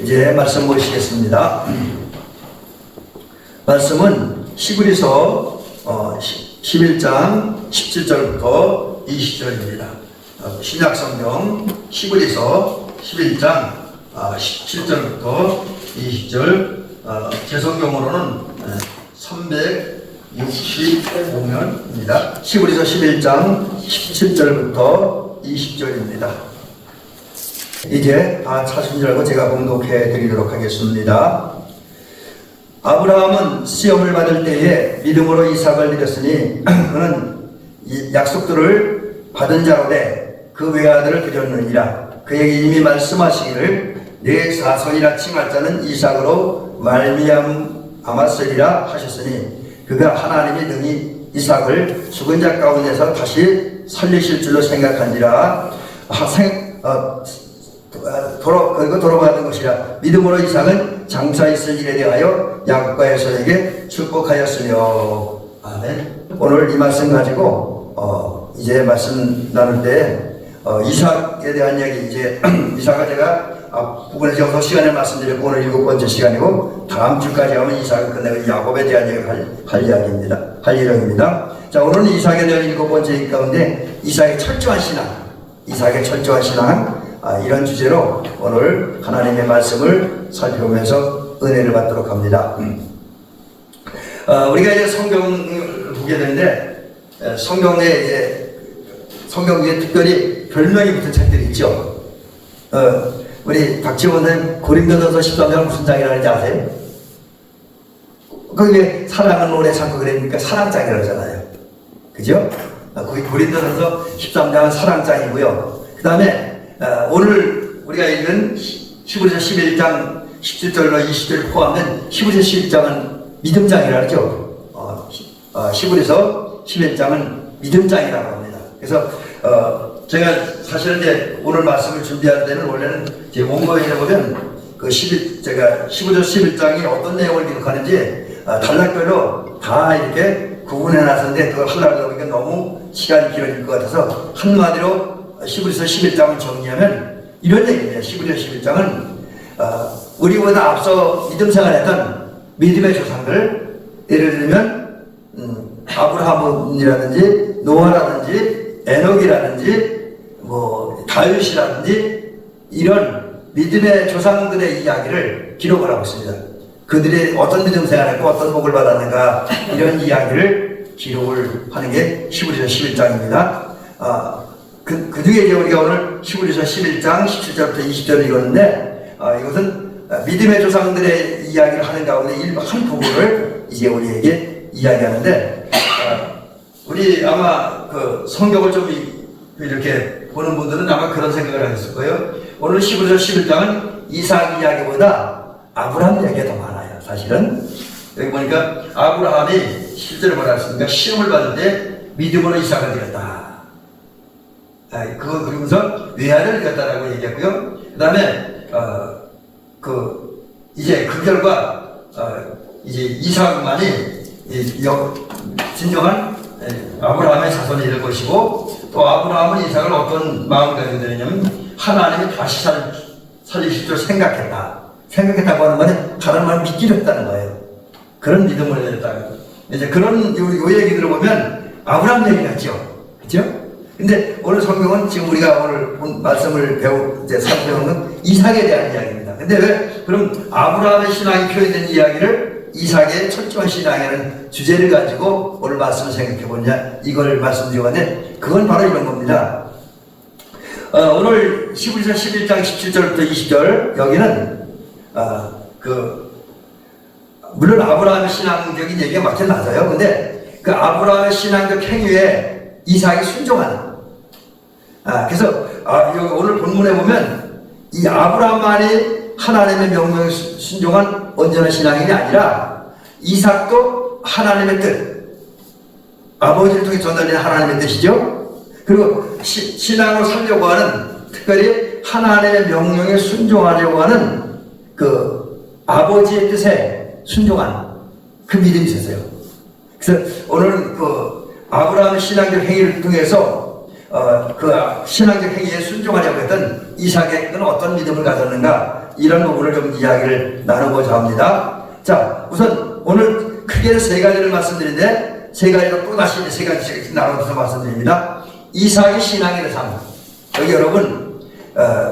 이제 말씀 보시겠습니다. 말씀은 히브리서 11장 17절부터 20절입니다. 신약성경 히브리서 11장 17절부터 20절, 제 성경으로는 365면입니다. 히브리서 11장 17절부터 20절입니다. 이제 다 찾은 줄 알고 제가 봉독해 드리도록 하겠습니다. 아브라함은 시험을 받을 때에 믿음으로 이삭을 드렸으니 그는 약속들을 받은 자로되 그 외아들을 드렸느니라. 그에게 이미 말씀하시기를 내 자손이라 칭할 자는 이삭으로 말미암았으리라 하셨으니 그가 하나님이 능히 이삭을 죽은 자 가운데서 다시 살리실 줄로 생각한지라. 돌아가는 것이라. 믿음으로 이삭은 장사 있을 일에 대하여 야곱과 에서에게 축복하였으며. 아멘. 오늘 이 말씀 가지고 이제 말씀 나눌 때 이삭에 대한 이야기, 이제 이삭은 제가 부분에 적어서 시간을 말씀드렸고 오늘 7번째 시간이고 다음 주까지 하면 이삭을 끝내고 야곱에 대한 이야기를 할 이야기입니다. 할 예정입니다. 자, 오늘은 이삭에 대한 7번째 가운데 이삭의 철저한 신앙, 이삭의 철저한 신앙, 이런 주제로 오늘 하나님의 말씀을 살펴보면서 은혜를 받도록 합니다. 우리가 이제 성경을 보게 되는데 성경에 이제 성경에 특별히 별명이 붙은 책들이 있죠. 우리 박지원은 고린도전서 13장 무슨 장이라는지 아세요? 거기에 사랑은 오래 참고 그러니까 사랑장이라고 하잖아요. 그죠? 고린도전서 13장은 사랑장이고요. 그 다음에 오늘 우리가 읽은 히브리서 11장 17절로 20절 포함된 히브리서 11장은 믿음장이라 그러죠. 히브리서 11장은 믿음장이라고 합니다. 그래서 제가 사실은 이제 오늘 말씀을 준비할 때는 원래는 제 원고에 보면 제가 히브리서 11장이 어떤 내용을 기록하는지 단락별로 다 이렇게 구분해 놨었는데 그걸 하려고 하니까 너무 시간이 길어질 것 같아서 한마디로 히브리서 11장을 정리하면 이런 얘기입니다. 히브리서 11장은 우리보다 앞서 믿음 생활했던 믿음의 조상들, 예를 들면 아브라함이라든지 노아라든지 에녹이라든지 다윗이라든지 이런 믿음의 조상들의 이야기를 기록을 하고 있습니다. 그들이 어떤 믿음 생활했고 어떤 복을 받았는가 이런 이야기를 기록을 하는 게 히브리서 11장입니다. 그 중에 이제 우리가 오늘 히브리서 11장 17절부터 20절을 읽었는데 이것은 믿음의 조상들의 이야기를 하는 가운데 한 부분을 이제 우리에게 이야기하는데 우리 아마 그 성경을 좀 이렇게 보는 분들은 아마 그런 생각을 하셨을 거예요. 오늘 히브리서 11장은 이삭 이야기보다 아브라함 이야기가 더 많아요. 사실은 여기 보니까 아브라함이 실제로 뭐라 했습니까? 시험을 받을 때 믿음으로 이삭을 드렸다. 그거 그러면서 외아를 드렸다라고 얘기했고요. 그 다음에 이제 그 결과 이제 이삭만이 진정한 아브라함의 자손이 될 것이고, 또 아브라함은 이삭을 어떤 마음을 가지고 되냐면 하나님이 다시 살리실 줄 생각했다고 하는 말은 다른 말은 믿기로 했다는 거예요. 그런 믿음을 했다고. 이제 그런 요 얘기 들어보면 아브라함 얘기 같죠, 그렇죠? 근데 오늘 성경은 지금 우리가 오늘 말씀을 이제 살펴보는 이삭에 대한 이야기입니다. 근데 왜 그럼 아브라함의 신앙이 표현된 이야기를 이삭의 철저한 신앙이라는 주제를 가지고 오늘 말씀을 생각해 보냐, 이걸 말씀드리는데 그건 바로 이런 겁니다. 오늘 히브리서 11장 17절부터 20절 여기는 물론 아브라함의 신앙적인 얘기가 맞긴 맞아요. 근데 그 아브라함의 신앙적 행위에 이삭이 순종하는. 그래서 여기 오늘 본문에 보면 이 아브라함만이 하나님의 명령에 순종한 온전한 신앙이 아니라 이삭도 하나님의 뜻, 아버지를 통해 전달된 하나님의 뜻이죠. 그리고 신앙으로 살려고 하는, 특별히 하나님의 명령에 순종하려고 하는 그 아버지의 뜻에 순종한 그 믿음이 있었어요. 그래서 오늘은 아브라함의 신앙적 행위를 통해서 그 신앙적 행위에 순종하려고 했던 이삭에게는 어떤 믿음을 가졌는가, 이런 부분을 좀 이야기를 나누고자 합니다. 자, 우선 오늘 크게 세 가지를 말씀드리는데, 세 가지로 또 다시 세 가지씩 나눠서 말씀드립니다. 이삭의 신앙의 삶. 여기 여러분,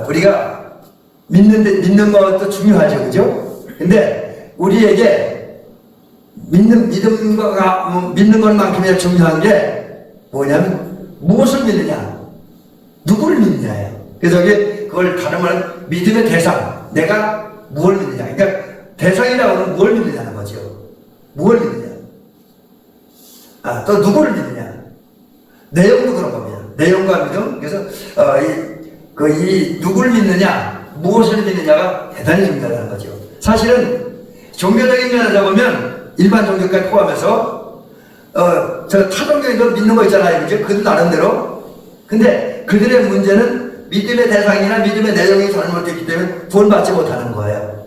우리가 믿는 것도 중요하죠, 그죠? 근데 우리에게 믿는 것만큼이나 중요한 게 뭐냐면, 무엇을 믿느냐, 누구를 믿느냐예요. 그래서 여기 그걸 다른 말은 믿음의 대상, 내가 무엇을 믿느냐. 그러니까 대상이라고 하면 무엇을 믿느냐는 거죠. 무엇을 믿느냐. 또 누구를 믿느냐. 내용도 그런 겁니다. 내용과 믿음. 그래서 이 누구를 믿느냐, 무엇을 믿느냐가 대단히 중요하다는 거죠. 사실은 종교적인 면에서 보면 일반 종교까지 포함해서 저 타종교인도 믿는 거 있잖아요. 그죠? 그들 나름대로. 근데 그들의 문제는 믿음의 대상이나 믿음의 내용이 잘못됐기 때문에 구원받지 못하는 거예요.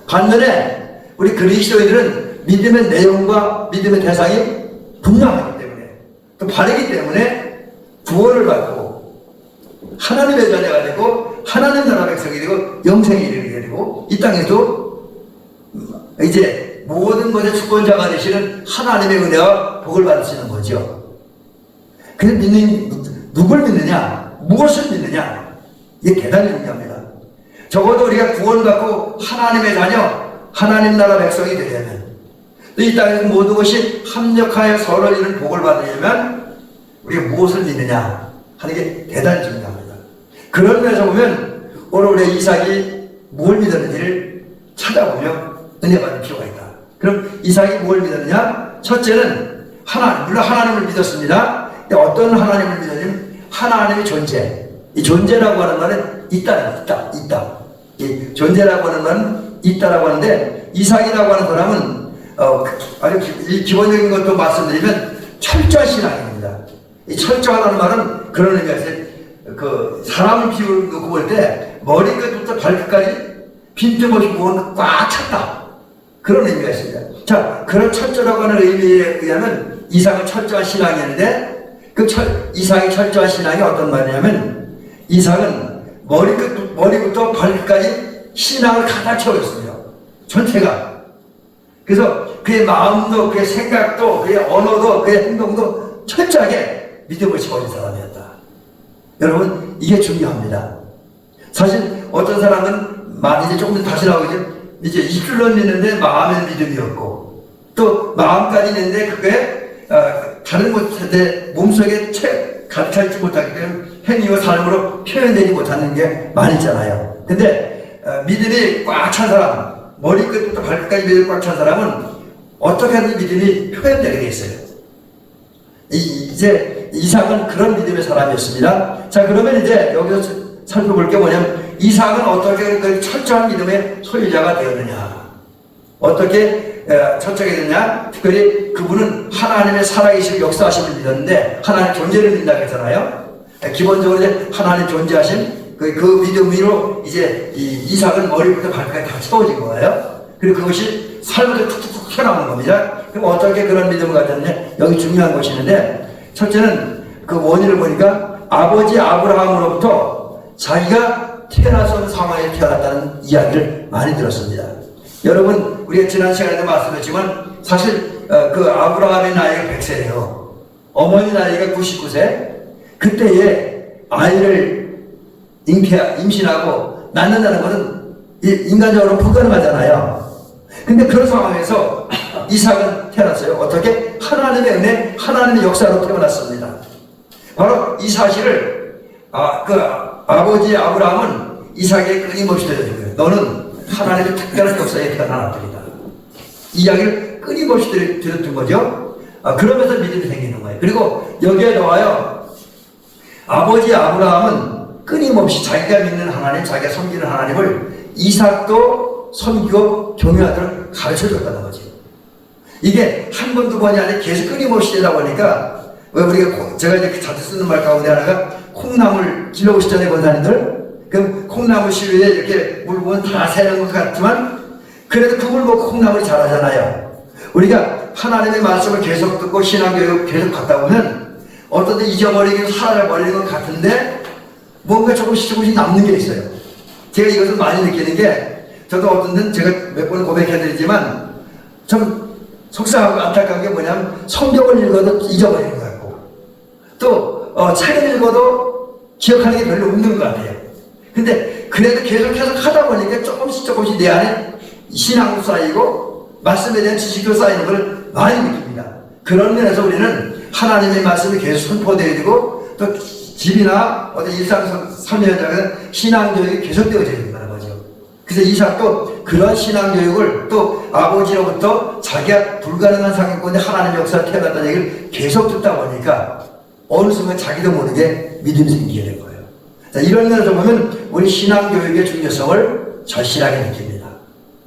반면에 우리 그리스도인들은 믿음의 내용과 믿음의 대상이 분명하기 때문에, 또 바르기 때문에 구원을 받고 하나님의 자녀가 되고 하나님 나라 백성이 되고 영생에 이르게 되고, 이 땅에도 이제 모든 것의 주권자가 되시는 하나님의 은혜와 복을 받으시는 거죠. 그래서 누굴 믿느냐, 무엇을 믿느냐, 이게 대단히 중요합니다. 적어도 우리가 구원받고 하나님의 자녀, 하나님 나라 백성이 되려면, 또 이 땅에서 모든 것이 합력하여 서로 이루는 복을 받으려면 우리가 무엇을 믿느냐 하는 게 대단히 중요합니다. 그런 면에서 보면 오늘 우리 이삭이 뭘 믿었는지를 찾아보며 은혜 받을 필요가 있다. 그럼 이삭이 뭘 믿었느냐? 첫째는 하나님, 물론 하나님을 믿었습니다. 근데 어떤 하나님을 믿었냐면 하나님의 존재. 이 존재라고 하는 말은 있다. 이 존재라고 하는 말은 있다라고 하는데, 이삭이라고 하는 사람은 아주 기본적인 것도 말씀드리면 철저한 신앙입니다. 이 철저하다는 말은 그런 의미가 있어요. 그 사람을 비우고 볼 때 머리끝부터 발끝까지 빈틈없이 부은 꽉 찼다. 그런 의미가 있습니다. 자, 그런 철저라고 하는 의미에 의하면 이삭은 철저한 신앙이었는데, 이삭의 철저한 신앙이 어떤 말이냐면, 이삭은 머리부터 발끝까지 신앙을 가득 채워졌습니다. 전체가. 그래서 그의 마음도, 그의 생각도, 그의 언어도, 그의 행동도 철저하게 믿음을 채워진 사람이었다. 여러분, 이게 중요합니다. 사실 어떤 사람은 이제 조금 더 다시 나오겠죠. 이제 입술로는 믿는데 마음에는 믿음이 없고, 또 마음까지 있는데 그게 다른 곳에 몸속에 가득 차지 못하기 때문에 행위와 삶으로 표현되지 못하는 게 많이 있잖아요. 근데 믿음이 꽉 찬 사람, 머리끝부터 발끝까지 믿음이 꽉 찬 사람은 어떻게 하든지 믿음이 표현되게 돼 있어요. 이제 이삭은 그런 믿음의 사람이었습니다. 자, 그러면 이제 여기서 살펴볼 게 뭐냐면, 이삭은 어떻게 그 철저한 믿음의 소유자가 되었느냐, 어떻게 철저하게 됐냐. 특별히 그분은 하나님의 살아계신 역사하심을 믿었는데, 하나님의 존재를 믿는다고 했잖아요. 기본적으로 이제 하나님 존재하신 그 믿음으로 이제 이삭은 머리부터 발끝까지 다 채워진 거예요. 그리고 그것이 삶에서 툭툭툭 튀어나오는 겁니다. 그럼 어떻게 그런 믿음을 가졌냐? 여기 중요한 것이 있는데, 첫째는 그 원인을 보니까 아버지 아브라함으로부터 자기가 태어날 수 없는 상황에 태어났다는 이야기를 많이 들었습니다. 여러분, 우리가 지난 시간에도 말씀했지만 사실 그 아브라함의 나이가 100세예요. 어머니 나이가 99세. 그때에 아이를 임신하고 낳는다는 것은 인간적으로 불가능하잖아요. 근데 그런 상황에서 이삭은 태어났어요. 어떻게? 하나님의 은혜, 하나님의 역사로 태어났습니다. 바로 이 사실을 아버지 아브라함은 이삭에게 끊임없이 들려준 거예요. 너는 하나님의 특별한 역사에 태어난 아들이다. 이 이야기를 끊임없이 들었던 거죠. 그러면서 믿음이 생기는 거예요. 그리고 여기에 나와요. 아버지 아브라함은 끊임없이 자기가 믿는 하나님, 자기가 섬기는 하나님을 이삭도 섬기고 경외하도록 가르쳐줬다는 거죠. 이게 한 번, 두 번이 아니라 계속 끊임없이 되다 보니까, 왜 우리가, 제가 이제 자주 쓰는 말 가운데 하나가 콩나물 길러오시잖아요, 권사님들. 그럼 콩나물 시위에 이렇게 물 부으면 다 새는 것 같지만, 그래도 그 물 먹고 콩나물이 자라잖아요. 우리가 하나님의 말씀을 계속 듣고 신앙교육 계속 받다 보면 어떤 데 잊어버리고 살아버리는 것 같은데 뭔가 조금씩 남는 게 있어요. 제가 이것을 많이 느끼는 게 저도 어떤 데는 제가 몇 번 고백해드리지만 좀 속상하고 안타까운 게 뭐냐면 성경을 읽어도 잊어버리는 것 같고 또 책을 읽어도 기억하는 게 별로 없는 것 같아요. 근데 그래도 계속해서 하다 보니까 조금씩 내 안에 신앙도 쌓이고 말씀에 대한 지식도 쌓이는 걸 많이 느낍니다. 그런 면에서 우리는 하나님의 말씀이 계속 선포되어야 되고 또 집이나 어떤 일상 삶의 현장에서 신앙교육이 계속되어져야 된다는 거죠. 그래서 이삭도 그런 신앙교육을 또 아버지로부터 자기가 불가능한 상황 가운데 하나님의 역사를 태어났다는 얘기를 계속 듣다 보니까 어느 순간 자기도 모르게 믿음이 생기게 된 거예요. 자, 이런 면에서 보면 우리 신앙교육의 중요성을 절실하게 느낍니다.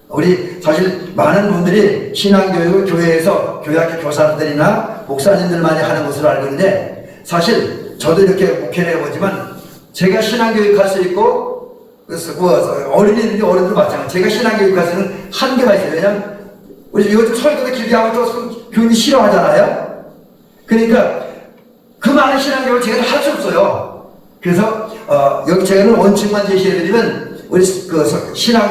우리 사실 많은 분들이 신앙교육을 교회에서 교회학교 교사들이나 목사님들만이 하는 것으로 알고 있는데 사실 저도 이렇게 목회를 해보지만 제가 신앙교육 할 수 있고 그래서 어른이들 마찬가지 제가 신앙교육 할 수 있는 한계가 있어요. 왜냐하면 우리 요즘 설교도 길게 하면 또 교인이 싫어하잖아요. 그러니까 그 많은 신앙교육을 제가 할 수 없어요. 그래서 여기 제가 원칙만 제시해드리면 우리 그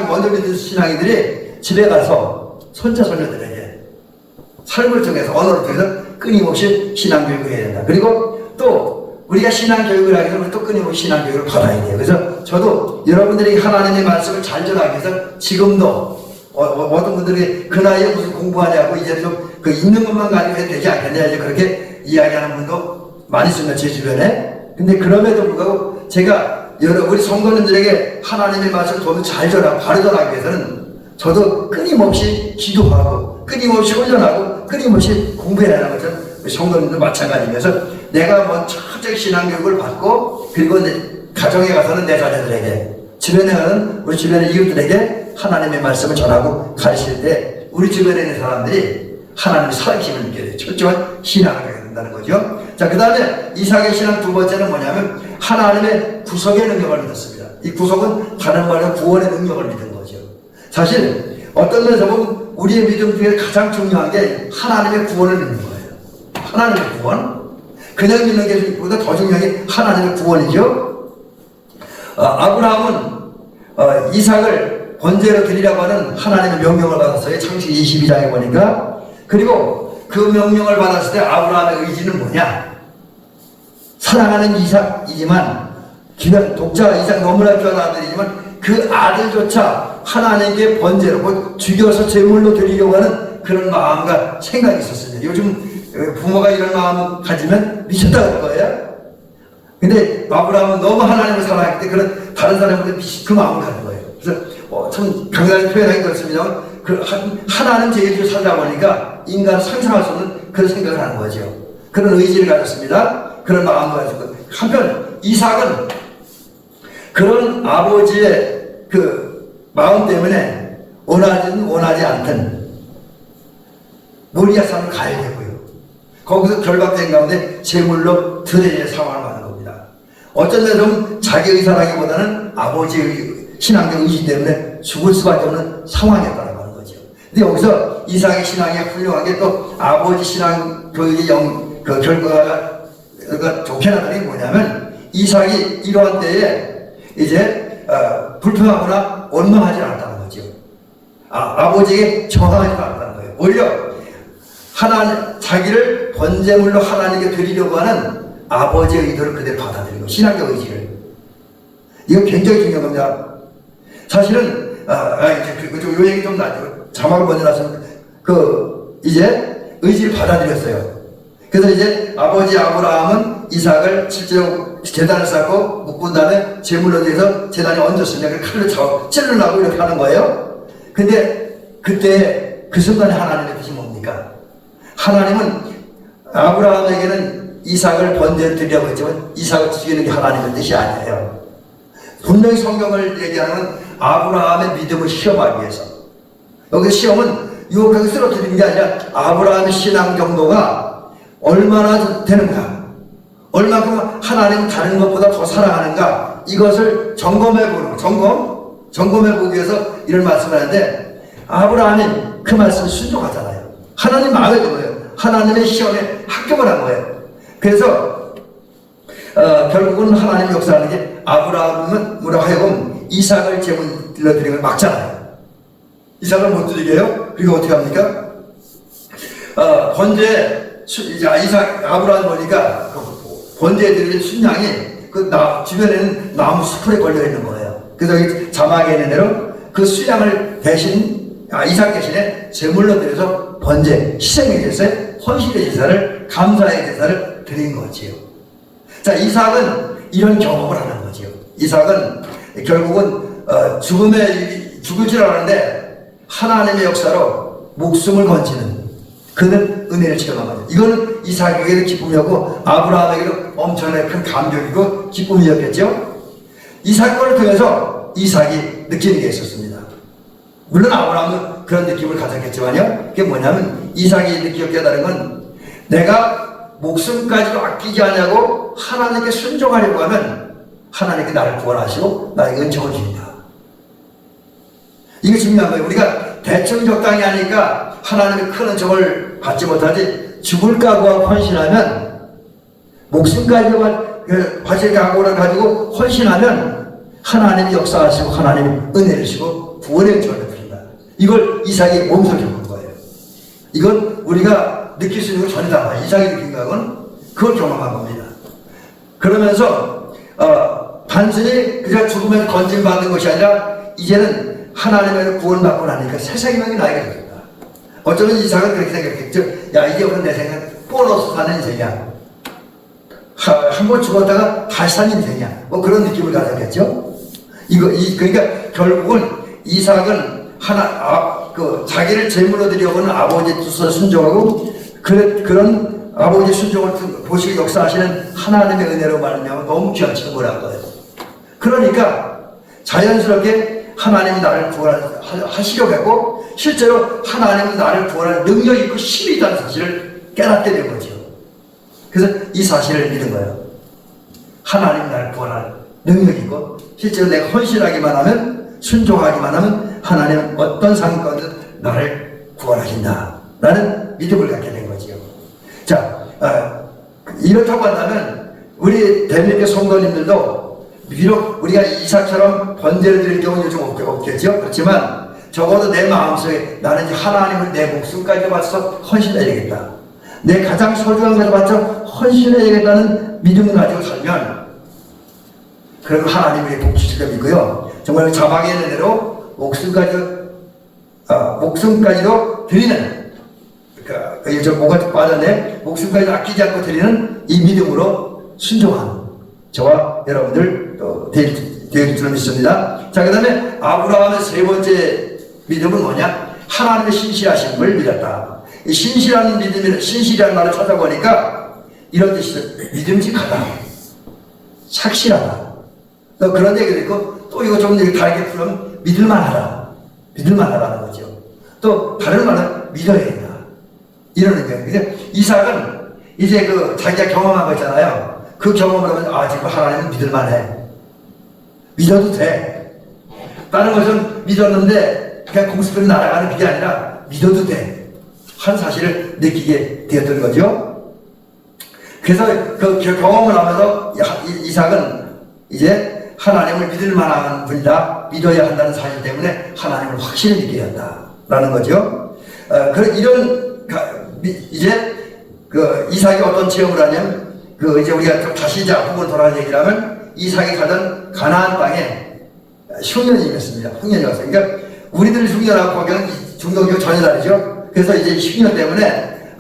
먼저 믿는 신앙인들이 집에 가서 손자손녀들에게 삶을 통해서 언어를 통해서 끊임없이 신앙교육을 해야 된다. 그리고 또 우리가 신앙교육을 하기 위해서 또 끊임없이 신앙교육을 받아야 돼요. 그래서 저도 여러분들이 하나님의 말씀을 잘 전하기 위해서 지금도 어떤 분들이 그 나이에 무슨 공부하냐고 이제 좀 그 있는 것만 가지고 해도 되지 않겠냐 이제 그렇게 이야기하는 분도 많이 있습니다. 제 주변에. 근데 그럼에도 불구하고 제가 우리 성도님들에게 하나님의 말씀을 더 잘 전하고 바로 전하기 위해서는 저도 끊임없이 기도하고 끊임없이 훈련하고 끊임없이 공부해야 하는 것처럼 우리 성도님도 마찬가지면서 내가 먼저 철저히 신앙교육을 받고 그리고 내 가정에 가서는 내 자녀들에게 주변에 가는 우리 주변의 이웃들에게 하나님의 말씀을 전하고 가르칠 때 우리 주변에 있는 사람들이 하나님의 살아계심을 느껴야 돼요. 철저한 신앙을 하게 된다는 거죠. 자, 그 다음에 이삭의 신앙 두 번째는 뭐냐면 하나님의 구속의 능력을 믿었습니다. 이 구속은 다른 말로 구원의 능력을 믿은 거죠. 사실 어떤 면에서 보면 우리의 믿음 중에 가장 중요한 게 하나님의 구원을 믿는 거예요. 하나님의 구원. 그냥 믿는 게보다 더 중요한 게 하나님의 구원이죠. 아브라함은 이삭을 번제로 드리라고 하는 하나님의 명령을 받았어요. 창세기 22장에 보니까. 그리고 그 명령을 받았을 때 아브라함의 의지는 뭐냐? 사랑하는 이삭이지만 귀한 독자 이삭 너무나 귀한 아들이지만 그 아들조차 하나님께 번제로 곧 죽여서 제물로 드리려고 하는 그런 마음과 생각이 있었습니다. 요즘 부모가 이런 마음을 가지면 미쳤다고 할 거예요. 근데 아브라함은 너무 하나님을 사랑했기 때문에 그런 다른 사람한테 그 마음을 가진 거예요. 그래서 참 강하게 표현하기 그렇습니다만 그 하나님 제일을 살다 보니까 인간은 상상할 수 없는 그런 생각을 하는 거죠. 그런 의지를 가졌습니다. 그런 마음을 가졌고 한편 이삭은 그런 아버지의 그 마음 때문에 원하지 않던 모리아 산을 가야 되고요. 거기서 결박된 가운데 제물로 드려야 상황을 만든 겁니다. 어쩐 면에는 자기 의사라기보다는 아버지의 신앙적 의지 때문에 죽을 수밖에 없는 상황이었다는 거죠. 근데 여기서 이삭의 신앙이 훌륭한 게 또 아버지 신앙 교육의 그 결과가 좋게 나타난 게 뭐냐면 이삭이 이러한 때에 이제 불평하거나 원망하지 않았다는 거죠. 아버지에게 저항하지 않았다는 거예요. 오히려 자기를 번제물로 하나님께 드리려고 하는 아버지의 의도를 그대로 받아들이고 신앙적 의지를. 이건 굉장히 중요한 겁니다. 사실은 요 얘기 좀 나죠. 자막을 먼저 놨으면 이제 의지를 받아들였어요. 그래서 이제 아버지 아브라함은 이삭을 실제로 제단을 쌓고 묶은 다음에 제물로 대해서 제단에 얹었으면 칼로 찔러나고 이렇게 하는 거예요. 근데 그때 그 순간에 하나님의 뜻이 뭡니까? 하나님은 아브라함에게는 이삭을 번제로 드리려고 했지만 이삭을 죽이는 게 하나님의 뜻이 아니에요. 분명히 성경을 얘기하는 아브라함의 믿음을 시험하기 위해서. 여기서 시험은 유혹하게 쓰러뜨리는 게 아니라 아브라함의 신앙 정도가 얼마나 되는가, 얼마큼 하나님 다른 것보다 더 사랑하는가, 이것을 점검해 보기 위해서 이런 말씀을 하는데 아브라함이 그 말씀을 순종하잖아요. 하나님 마음에 들어요. 하나님의 시험에 합격을 한 거예요. 그래서 결국은 하나님 역사하는 게 아브라함으로 하여금 이삭을 제물로 드리는 걸 막잖아요. 이삭을 못 드리게요. 그리고 어떻게 합니까? 아브라함 보니까 번제에 드릴 순양이 주변에는 나무 숲에 걸려 있는 거예요. 그래서 여기 자막에 있는 대로 그 순양을 이삭 대신에 제물로 드려서 번제, 희생의 제사에 헌신의 제사를, 감사의 제사를 드린 거지요. 자, 이삭은 이런 경험을 하는 거지요. 이삭은 결국은 죽을 줄 알았는데 하나님의 역사로 목숨을 건지는 그는 은혜를 체험한 거죠. 이거는 이삭에게도 기쁨이었고 아브라함에게도 엄청나게 큰 감격이고 기쁨이었겠죠. 이 사건을 통해서 이삭이 느끼는 게 있었습니다. 물론 아브라함은 그런 느낌을 가졌겠지만요. 그게 뭐냐면 이삭이 느끼게 깨달은 건 내가 목숨까지도 아끼지 않냐고 하나님께 순종하려고 하면 하나님께 나를 구원하시고 나에게 은총을 주신다. 이게 중요한 거예요. 우리가 대충 적당히 하니까 하나님의 큰 은총을 받지 못하지 죽을 각오하고 헌신하면 목숨까지 바칠 각오를 가지고 헌신하면 하나님이 역사하시고 하나님이 은혜를 주시고 구원의 은총을 베푸신다. 이걸 이삭이 몸소 겪은 거예요. 이건 우리가 느낄 수 있는 건 전이다. 이삭이 느낀 것은 그걸 경험한 겁니다. 그러면서 단순히 그냥 죽으면 건짐받는 것이 아니라 이제는 하나님의 구원받고 나니까 새 생명이 나에게 됐다. 어쩌면 이삭은 그렇게 생각했죠. 야, 이제 오늘 내 생각 보너스 사는 인생이야. 한 번 죽었다가 다시 사는 인생이야. 뭐 그런 느낌을 가졌겠죠. 그러니까 결국은 이삭은 자기를 제물로 드려보는 아버지의 뜻을 순종하고 그런 아버지의 순종을 보시고 역사하시는 하나님의 은혜로 말미암아 너무 귀한 친구를 한 거예요. 그러니까 자연스럽게 하나님이 나를 구원하시려고 했고 실제로 하나님은 나를 구원할 능력이 있고 힘이 있다는 사실을 깨닫게 된 거죠. 그래서 이 사실을 믿은 거예요. 하나님이 나를 구원할 능력이 있고 실제로 내가 헌신하기만 하면 순종하기만 하면 하나님은 어떤 상황 가운데 나를 구원하신다 라는 믿음을 갖게 된 거죠. 자, 이렇다고 한다면 우리 대한민국 성도님들도 비록 우리가 이삭처럼 번제를 드릴 경우는 요즘 없겠죠. 그렇지만 적어도 내 마음속에 나는 이제 하나님을 내 목숨까지 바쳐서 헌신해야겠다. 내 가장 소중한 것을 바쳐 헌신해야겠다는 믿음을 가지고 살면 그럼 하나님이 복 주실 줄 믿고요. 정말 자막에 있는 대로 목숨까지도 드리는 저 뭐가 빠졌네. 목숨까지 아끼지 않고 드리는 이 믿음으로 순종한 저와 여러분들 되길 줄 믿습니다. 자, 그 다음에 아브라함의 세 번째 믿음은 뭐냐? 하나님의 신실하심을 믿었다. 이 신실이라는 말을 찾아보니까 이런 뜻이 믿음직하다, 착실하다. 또 그런 얘기도 있고 또 이거 좀 다르게 풀면 믿을만하다는 거죠. 또 다른 말은 믿어야 된다. 이런 의미예요. 근데 이삭은 이제 자기가 경험한 거 있잖아요. 그 경험을 하면 지금 하나님은 믿을만해. 믿어도 돼. 다른 것은 믿었는데 그냥 공수표로 날아가는 그게 아니라 믿어도 돼. 한 사실을 느끼게 되었던 거죠. 그래서 그 경험을 하면서 이삭은 이제 하나님을 믿을 만한 분이다. 믿어야 한다는 사실 때문에 하나님을 확실히 믿게 된다라는 거죠. 이제 이삭이 어떤 체험을 하냐면 이제 우리가 다시 이제 앞부분 돌아가는 얘기를 하면 이삭이 가던 가나안 땅에 흉년이었습니다. 흉년이 왔어요. 그러니까 우리들 흉년하고 거기는 중동교 전혀 다르죠. 그래서 이제 흉년 때문에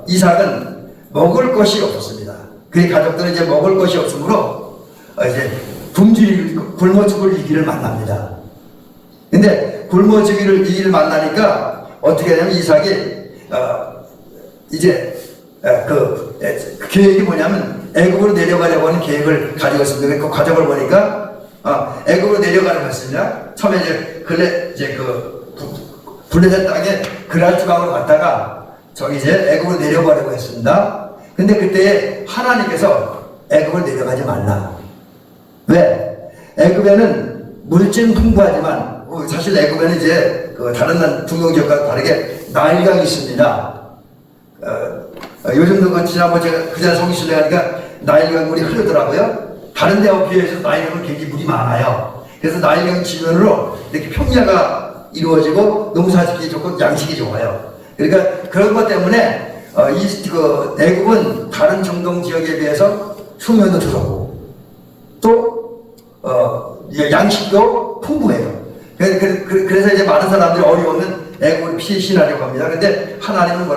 이삭은 먹을 것이 없었습니다. 그의 가족들은 이제 먹을 것이 없으므로 이제 굶어 죽을 위기를 만납니다. 근데 굶어 죽을 위기를 만나니까 어떻게 하냐면 이삭이 이제 그 계획이 뭐냐면 애굽으로 내려가려고 하는 계획을 가지고 있습니다. 그 과정을 보니까 애굽으로 내려가는 것입니다. 처음에 이제 블레셋 땅에 그랄주강으로 갔다가 저기 이제 애굽으로 내려가려고 했습니다. 근데 그때 하나님께서 애굽을 내려가지 말라. 왜? 애굽에는 물질 풍부하지만 사실 애굽에는 이제 다른 중동 지역과 다르게 나일강이 있습니다. 요즘도 지난번 제가 그전 성기순례 하니까 나일강물이 흐르더라고요. 다른 데와 비해서 나일강은 굉장히 물이 많아요. 그래서 나일강 지면으로 이렇게 평야가 이루어지고 농사짓기 좋고 양식이 좋아요. 그러니까 그런 것 때문에 애국은 다른 중동 지역에 비해서 수면도 들어오고 또 양식도 풍부해요. 그래서 이제 많은 사람들이 어려우면 애국을 피신하려고 합니다. 근데 하나님은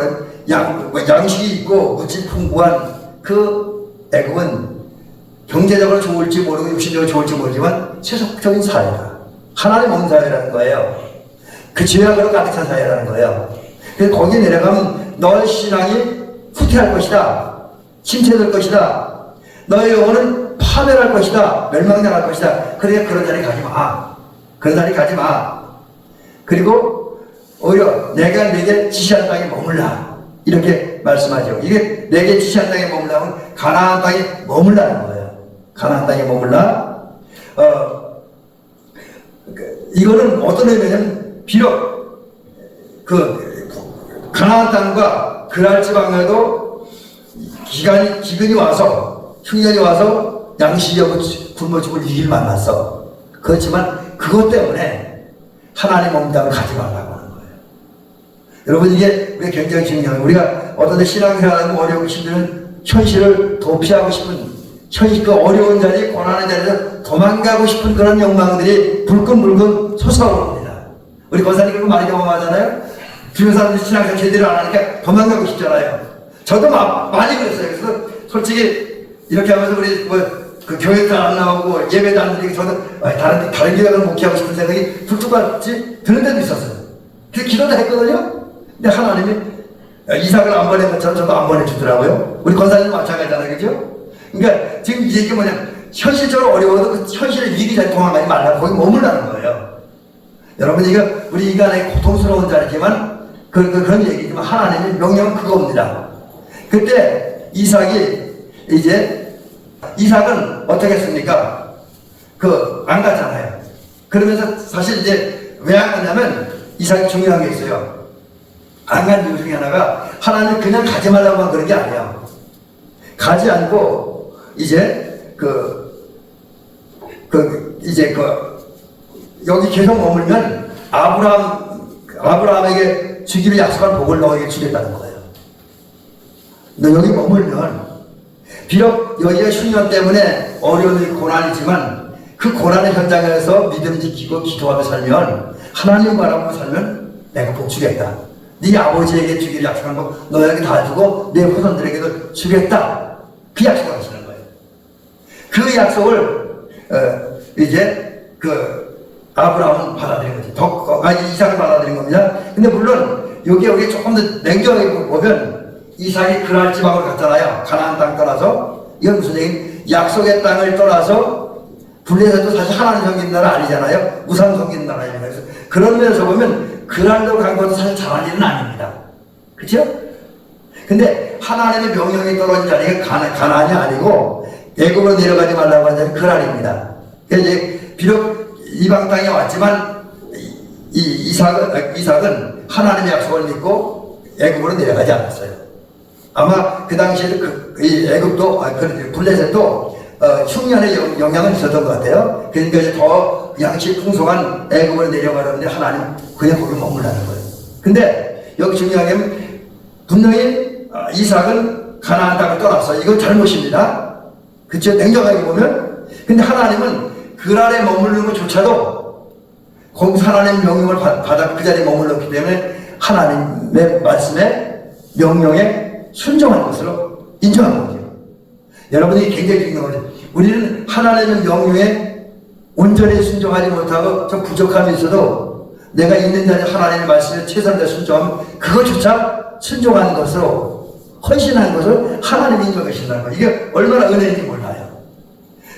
양식이 있고 무지 풍부한 그 애국은 경제적으로 좋을지 모르고 육신적으로 좋을지 모르지만 세속적인 사회다. 하나님 온 사회라는 거예요. 그 죄악으로 가득한 사회라는 거예요. 그래서 거기에 내려가면 너의 신앙이 후퇴할 것이다. 침체될 것이다. 너의 영혼은 파멸할 것이다. 멸망당할 것이다. 그러니까 그런 자리 가지 마. 그런 자리 가지 마. 그리고 오히려 내가 내게 지시한 땅에 머물라. 이렇게 말씀하죠. 이게 내게 지시한 땅에 머물라면 가나안 땅에 머물라는 거예요. 가나안 땅에 머물라. 이거는 어떤 의미냐면 비록 가나안 땅과 그랄 지방에도 기근이 와서 흉년이 와서 양식이 없고 굶어 죽을 위기를 만났어. 그렇지만 그것 때문에 하나님 머문 땅을 가지 말라고 하는 거예요. 여러분 이게 우리가 굉장히 중요해요. 우리가 어떤 데 신앙생활하고 어려운 힘든 현실을 도피하고 싶은 그 어려운 자리, 고난의 자리에서 도망가고 싶은 그런 욕망들이 불끈불끈 솟아오릅니다. 우리 권사님 그거 많이 경험하잖아요. 주변 사람들이 신앙생활 제대로 안 하니까 도망가고 싶잖아요. 저도 많이 그랬어요. 그래서 솔직히 이렇게 하면서 우리 그 교회도 안 나오고 예배도 안 드리고 저도 다른 교회를 목회하고 싶은 생각이 툭툭같이 드는 데도 있었어요. 그래서 기도도 했거든요. 근데 하나님이 이삭을 안 보낸 것처럼 저도 안 보내주더라고요. 우리 권사님도 마찬가지잖아요. 그죠? 그러니까 지금 이 얘기가 뭐냐면 현실적으로 어려워도 그 현실의 위기 자리 도망가지 말라고 거기 머물라는 거예요. 여러분 이거 우리 인간의 고통스러운 자리지만 그런 얘기지만 하나님의 명령은 그겁니다. 그때 이삭은 어떻게 했습니까? 안 갔잖아요. 그러면서 사실 이제 왜 안 갔냐면 이삭이 중요한 게 있어요. 안 간 이유 중에 하나가 하나님 그냥 가지 말라고 한 그런 게 아니에요. 가지 않고 여기 계속 머물면 아브라함에게 주기를 약속한 복을 너에게 주겠다는 거예요. 너 여기 머물면 비록 여기가 흉년 때문에 어려운 고난이지만 그 고난의 현장에서 믿음 지키고 기도하며 살면 하나님 바라보고 살면 내가 복 주겠다. 네 아버지에게 주기를 약속한 거 너에게 다 주고 내 후손들에게도 주겠다. 그 약속을 하시는 거예요. 그 약속을 아브라함은 받아들인 거지. 이삭을 받아들인 겁니다. 근데 물론 여기 조금 더 냉정하게 보면 이삭이 그랄 지방으로 갔잖아요. 가나안 땅 떠나서. 이건 무슨 얘기? 약속의 땅을 떠나서 블레셋도 사실 하나님 섬기는 나라 아니잖아요. 우상 섬기는 나라입니다. 그래서 그런 면에서 보면 그랄로 간 것도 사실 잘한 일은 아닙니다. 그렇죠? 근데 하나님의 명령이 떨어진 자리가 가나안이 아니고 애굽으로 내려가지 말라고 하는 자리가 그랄입니다. 그래서 이제 비록 이방 땅에 왔지만 이삭은 하나님의 약속을 믿고 애굽으로 내려가지 않았어요. 아마 그 당시에도 애굽도 블레셋도 흉년의 영향은 있었던 것 같아요. 그러니까 이제 더 양식 풍성한 애굽으로 내려가려는데 하나님 그냥 거기 머물라는 거예요. 근데 여기 중요한 게 분명히 이삭은 가나안 땅을 떠났어요. 이건 잘못입니다. 그쵸? 냉정하게 보면. 근데 하나님은 그랄에 머무르는 것조차도 거기서 하나님의 명령을 받아 그 자리에 머물렀기 때문에 하나님의 말씀에 명령에 순종한 것으로 인정한 거죠. 여러분이 굉장히 중요한 거죠. 우리는 하나님의 명령에 온전히 순종하지 못하고 좀 부족함이 있어도 내가 있는 자리에 하나님의 말씀에 최선을 다해 순종하면 그것조차 순종하는 것으로 헌신한 것을 하나님이 인정하신다는 거예요. 이게 얼마나 은혜인지 몰라요.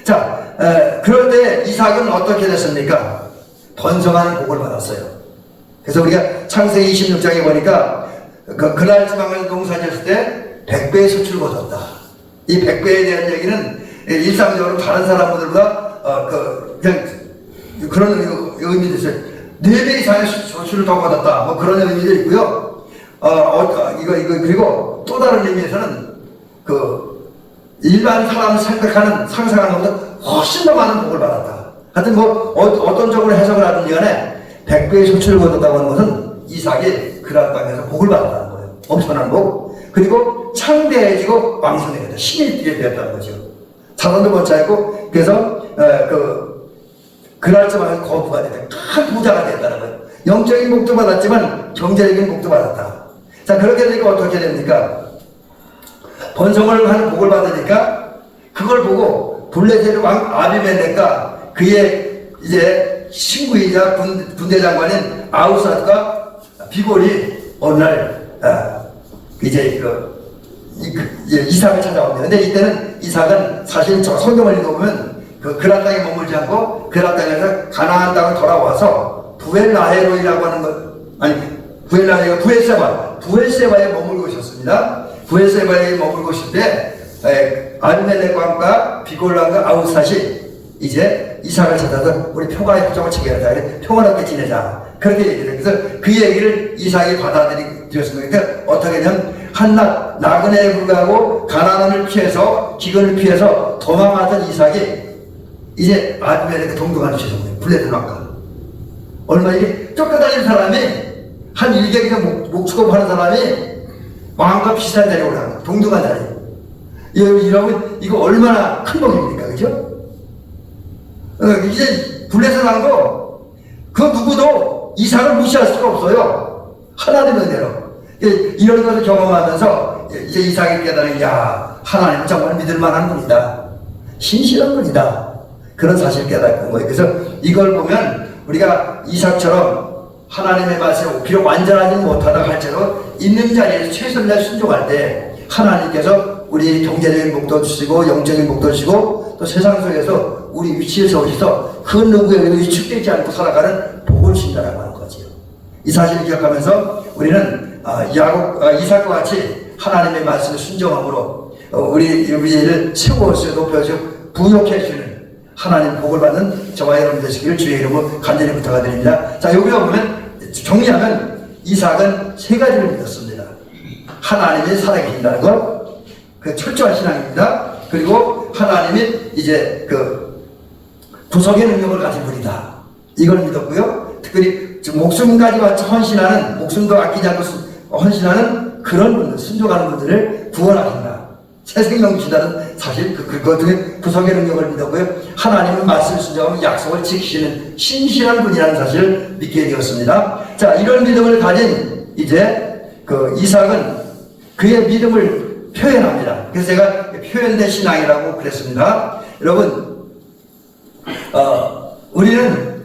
자, 그럴 때 이삭은 어떻게 됐습니까? 번성하는 복을 받았어요. 그래서 우리가 창세기 26장에 보니까 그날 지방을 농사지었을 때 100배의 수출을 거뒀다. 이 100배에 대한 얘기는 일상적으로 다른 사람들보다 그냥 그런 의미도 있어요. 4배 이상의 수출을 더 거뒀다. 뭐 그런 의미도 있고요. 그리고 또 다른 의미에서는 일반 사람이 상상하는 것보다 훨씬 더 많은 복을 받았다. 하여튼 뭐 어떤 쪽으로 해석을 하든지 간에 100배의 소출을 거뒀다고 하는 것은 이삭이 그랄 땅에서 복을 받았다는 거예요. 엄청난 복. 그리고 창대해지고 왕성해졌다. 힘이 되었다는 거죠. 자손도 못 차있고, 그래서 그날 쯤에 거부가 되다. 큰 부자가 됐다는 거예요. 영적인 복도 받았지만 경제적인 복도 받았다. 자, 그렇게 되니까 어떻게 됩니까? 번성을 하는 복을 받으니까 그걸 보고 블레셋 왕 아비멜렉과 그의 이제 친구이자 군대 장관인 아우삿과 비골이 어느 날 이제 이삭을 찾아옵니다. 근데 이때는 이삭은 사실 저 성경을 읽어보면 그란 땅에 머물지 않고 그란 땅에서 가나안 땅을 돌아와서 부엘라헤로이라고 하는 것, 아니 부엘라헤로이가 부엘세바에 머물고 있었습니다. 부엘세바에 머물고 있을 때 아비멜렉 왕과 비골 왕과 아우삿이 이제 이삭을 찾아서 우리 평화의 협정을 체결하자. 그래, 평화롭게 지내자. 그렇게 얘기를 해요. 그래서 그 얘기를 이삭이 받아들였습니다. 그러니까 어떻게 하냐면 한낱 나그네에 불구하고 가나안을 피해서 기근을 피해서 도망하던 이삭이 이제 아비멜렉의 동등한 죄송해요. 블레셋 왕과 얼마 이게 쫓겨다니는 사람이 한 일개에서 목축업하는 사람이 왕과 비슷한 자리에 올라간 거예요. 동등한 자리. 이러면 이거 얼마나 큰 복입니까, 그죠? 이제 블레셋 왕도 그 누구도 이삭을 무시할 수가 없어요. 하나님의 은혜로. 이런 것을 경험하면서 이제 이삭이 깨달은, 야, 하나님은 정말 믿을 만한 분이다. 신실한 분이다. 그런 사실을 깨닫는 거예요. 그래서 이걸 보면 우리가 이삭처럼 하나님의 말씀을 비록 완전하지 못하다 할지라도 있는 자리에서 최선을 다해 순종할 때 하나님께서 우리 경제적인 복도 주시고 영적인 복도 주시고 또 세상 속에서 우리 위치에 서오셔서 그 누구에게도 위축되지 않고 살아가는 복을 주신다라고 하는 거죠. 이 사실을 기억하면서 우리는 이삭과 같이 하나님의 말씀에 순종함으로 우리를 세워서 높여주고 부욕해 주는 하나님 복을 받는 저와 여러분 되시기를 주의 이름으로 간절히 부탁드립니다. 자, 여기 보면 정리하면 이삭은 세 가지를 믿었습니다. 하나님이 살아계신다는 것, 그 철저한 신앙입니다. 그리고 하나님이 이제 그 구속의 능력을 가진 분이다. 이걸 믿었고요. 특별히 목숨까지 바쳐 헌신하는, 목숨도 아끼지 않고 헌신하는 그런 분들, 순종하는 분들을 구원하신다. 새 생명 주시다는 사실 그것 중에 구속의 능력을 믿었고요. 하나님은 말씀을 순종하면 약속을 지키시는 신실한 분이라는 사실을 믿게 되었습니다. 자, 이런 믿음을 가진 이제 그 이삭은 그의 믿음을 표현합니다. 그래서 제가 표현된 신앙이라고 그랬습니다. 여러분, 우리는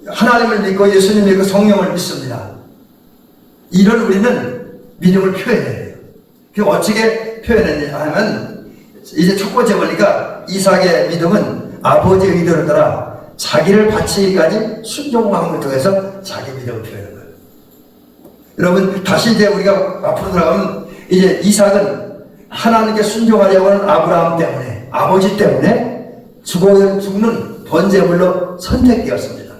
하나님을 믿고 예수님 믿고 성령을 믿습니다. 이런 우리는 믿음을 표현해야 돼요. 그 어떻게 표현했냐 하면 이제 첫 번째 보니까 이삭의 믿음은 아버지의 의도를 따라 자기를 바치기까지 순종함을 통해서 자기 믿음을 표현한 거예요. 여러분, 다시 이제 우리가 앞으로 들어가면 이제 이삭은 하나님께 순종하려고 하는 아브라함 때문에, 아버지 때문에 죽는 번제물로 선택되었습니다.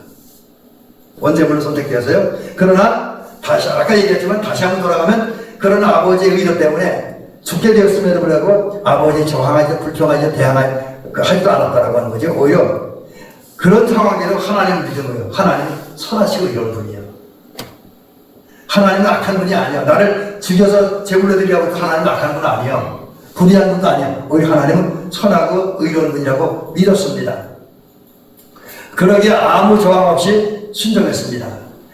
번제물로 선택되었어요. 그러나 다시 아까 얘기했지만 다시 한번 돌아가면 그런 아버지의 의도 때문에 죽게 되었음에도 불구하고 아버지 저항하지 불평하지 대항하지도 않았다라고 하는 거죠. 오히려 그런 상황에서 하나님을 믿음으로 하나님은 선하시고 이런 분이에요. 하나님은 악한 분이 아니야. 나를 죽여서 제물로 드리라고 하나님은 악한 분 아니에요. 불의한 분도 아니에요. 오히려 하나님은 선하고 의로운 분이라고 믿었습니다. 그러기에 아무 저항 없이 순종했습니다.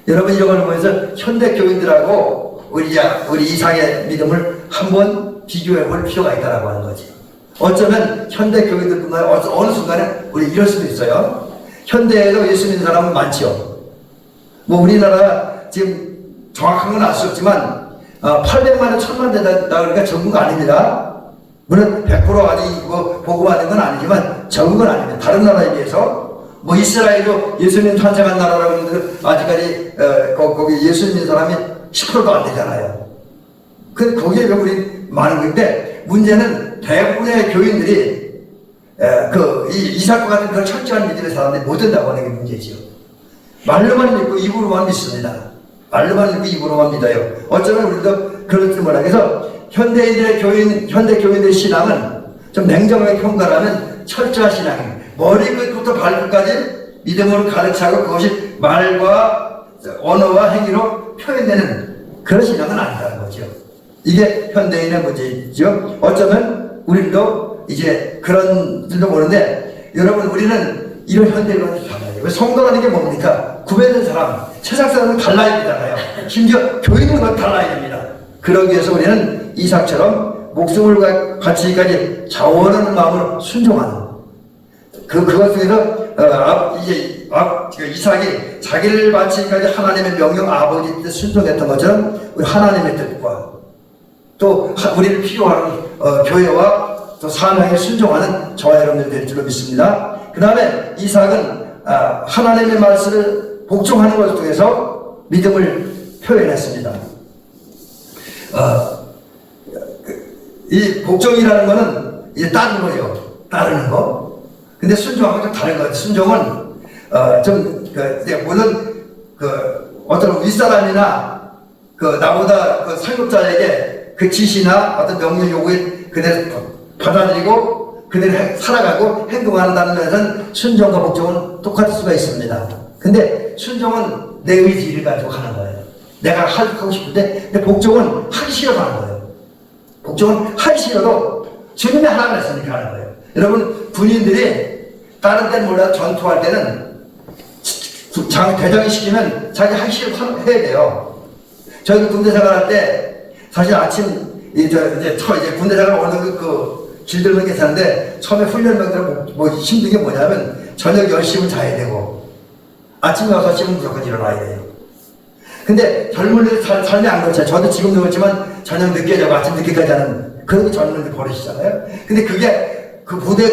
여러분, 이런 걸 보면서 현대 교인들하고 우리 이삭의 믿음을 한번 비교해 볼 필요가 있다라고 하는 거지. 어쩌면 현대 교인들뿐만 아니라 어느 순간에 우리 이럴 수도 있어요. 현대에도 예수 믿는 사람은 많죠. 뭐 우리나라 지금 정확한 건 알 수 없지만 800만에 1000만 된다 그러니까 적은 거 아닙니다. 물론 100% 아직 복음화된 건 아니지만 적은 건 아닙니다. 다른 나라에 비해서 뭐 이스라엘도 예수님 탄생한 나라라고 하는데 아직까지 거기 예수 믿는 사람이 10%도 안 되잖아요. 그 거기에 우리 많은 건데 문제는 대부분의 교인들이 이삭과 같은 그런 철저한 믿음의 사람들이 못 된다고 하는 게 문제지요. 말로만 믿고 입으로만 믿습니다. 말로만 믿고 입으로만 믿어요. 어쩌면 우리도 그럴 줄 몰라. 그래서 현대 교인들의 신앙은 좀 냉정하게 평가하면 철저한 신앙입니다. 머리끝부터 발끝까지 믿음으로 가르치고 그것이 말과 언어와 행위로 표현되는 그런 신앙은 아니라는 거죠. 이게 현대인의 문제죠. 어쩌면 우리도 이제 그런 줄도 모르는데, 여러분, 우리는 이런 현대인을 달라요. 성도라는 게 뭡니까? 구별된 사람, 세상 사람은 달라야 되잖아요. 심지어 교인은 달라야 됩니다. 그러기 위해서 우리는 이삭처럼 목숨을 바치기까지 자원하는 마음으로 순종하는, 그것 중에서 이삭이 자기를 바치기까지 하나님의 명령, 아버지 뜻 순종했던 것처럼 우리 하나님의 뜻과 또 우리를 필요한 교회와 또 사명에 순종하는 저와 여러분들 될 줄로 믿습니다. 그 다음에 이삭은 하나님의 말씀을 복종하는 것을 통해서 믿음을 표현했습니다. 이 복종이라는 것은 이제 따르는 거죠. 따르는 거. 근데 순종하고 좀 다른 거예요. 순종은 물론 어떤 윗사람이나 나보다 상급자에게 그 지시나 어떤 명령 요구에 그대로 받아들이고 그대로 살아가고 행동한다는 면에서는 순종과 복종은 똑같을 수가 있습니다. 근데 순종은 내 의지를 가지고 하는 거예요. 내가 하고 싶은데, 근데 복종은 하기 싫어도 하는 거예요. 복종은 하기 싫어도 주님이 하라고 했으니까 하는 거예요. 여러분, 군인들이 다른 때는 몰라도 전투할 때는 대장이 시키면 자기 하기 싫어도 해야 돼요. 저희도 군대 생활할 때 사실 아침 이제 군대 생활 오는 길들면 괜찮은데, 처음에 훈련병들은 힘든 게 뭐냐면 저녁 10시면 자야 되고 아침 6시면 무조건 일어나야 돼요. 근데 젊은이들 삶이 안 그렇죠. 저도 지금도 그렇지만 저녁 늦게 자고 아침 늦게까지 하는 그런 게 젊은이들 버릇이잖아요. 근데 그게 그 부대에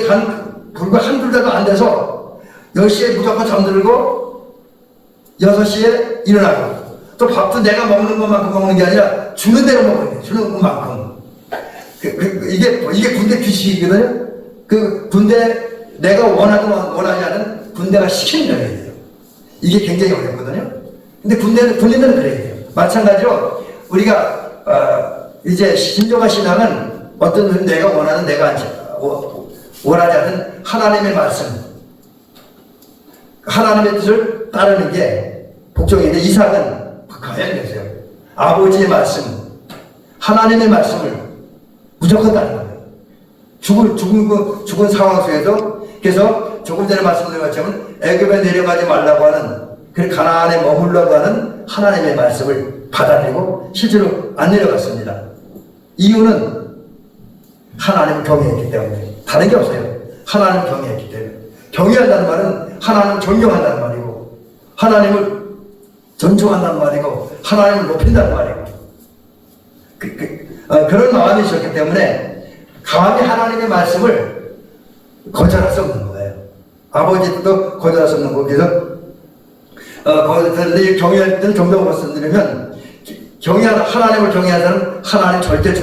불과 한두 달도 안 돼서 10시에 무조건 잠들고 6시에 일어나고, 또 밥도 내가 먹는 것만큼 먹는 게 아니라 주는 대로 먹어야 돼요. 주는 것만큼. 이게 군대 규칙이거든요. 그 군대, 내가 원하든 원하지 않은 군대가 시키는 대로 해야 돼요. 이게 굉장히 어렵거든요. 근데 군인들은 그래야 돼요. 마찬가지로 우리가 이제 진정한 신앙은 어떤 분은 내가 원하는, 내가 원하지 않는 하나님의 말씀, 하나님의 뜻을 따르는 게 복종인데, 이삭은 과연 그랬어요. 아버지의 말씀, 하나님의 말씀을 무조건 따르는 거예요. 죽은 상황 속에서. 그래서 조금 전에 말씀드린 것처럼 애굽에 내려가지 말라고 하는, 그 가나안에 머물라고 하는 하나님의 말씀을 받아들이고 실제로 안 내려갔습니다. 이유는 하나님을 경외했기 때문에. 다른 게 없어요. 하나님을 경외했기 때문에. 경외한다는 말은 하나님을 존경한다는 말이고, 하나님을 존중한다는 말이고, 하나님을 높인다는 말이고, 그런 마음이 있었기 때문에 감히 하나님의 말씀을 거절할 수 없는 거예요. 아버지도 거절할 수 없는 거고. 그래서 경외할 때는 정도로 말씀드리면, 하나님을 경외하는 사람은 하나님 절대